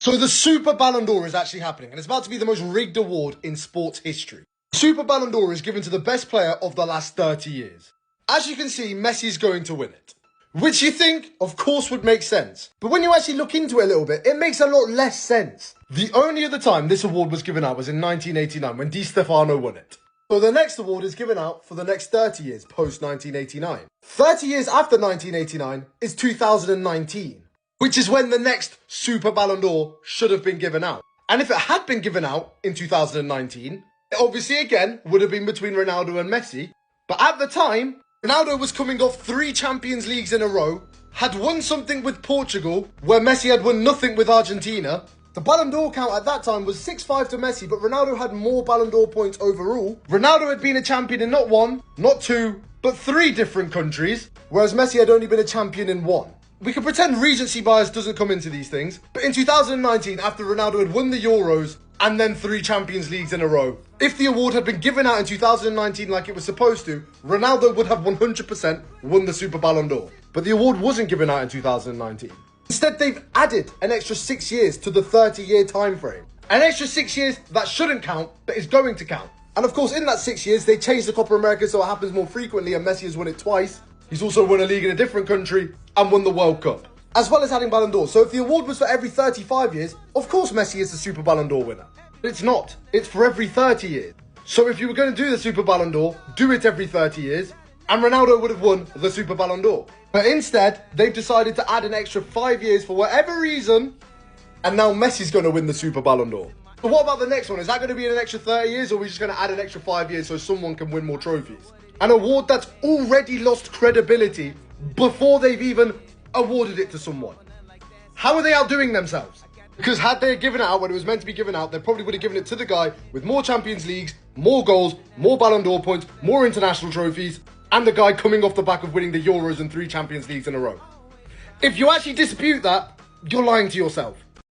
So the Super Ballon d'Or is actually happening, and it's about to be the most rigged award in sports history. Super Ballon d'Or is given to the best player of the last 30 years. As you can see, Messi is going to win it. Which you think, of course, would make sense. But when you actually look into it a little bit, it makes a lot less sense. The only other time this award was given out was in 1989 when Di Stefano won it. So the next award is given out for the next 30 years post-1989. 30 years after 1989 is 2019. Which is when the next Super Ballon d'Or should have been given out. And if it had been given out in 2019, it obviously again would have been between Ronaldo and Messi. But at the time, Ronaldo was coming off 3 Champions Leagues in a row, had won something with Portugal, where Messi had won nothing with Argentina. The Ballon d'Or count at that time was 6-5 to Messi, but Ronaldo had more Ballon d'Or points overall. Ronaldo had been a champion in not 1, not 2, but 3 different countries, whereas Messi had only been a champion in 1. We can pretend recency bias doesn't come into these things, but in 2019, after Ronaldo had won the Euros and then 3 Champions Leagues in a row, if the award had been given out in 2019 like it was supposed to, Ronaldo would have 100% won the Super Ballon d'Or. But the award wasn't given out in 2019. Instead, they've added an extra 6 years to the 30-year time frame. An extra 6 years that shouldn't count, but is going to count. And of course, in that 6 years, they changed the Copa America so it happens more frequently, and Messi has won it twice. He's also won a league in a different country and won the World Cup, as well as adding Ballon d'Or. So if the award was for every 35 years, of course Messi is the Super Ballon d'Or winner. But it's not. It's for every 30 years. So if you were going to do the Super Ballon d'Or, do it every 30 years, and Ronaldo would have won the Super Ballon d'Or. But instead, they've decided to add an extra 5 years for whatever reason, and now Messi's going to win the Super Ballon d'Or. But what about the next one? Is that going to be an extra 30 years, or are we just going to add an extra 5 years so someone can win more trophies? An award that's already lost credibility before they've even awarded it to someone. How are they outdoing themselves? Because had they given it out when it was meant to be given out, they probably would have given it to the guy with more Champions Leagues, more goals, more Ballon d'Or points, more international trophies, and the guy coming off the back of winning the Euros and 3 Champions Leagues in a row. If you actually dispute that, you're lying to yourself.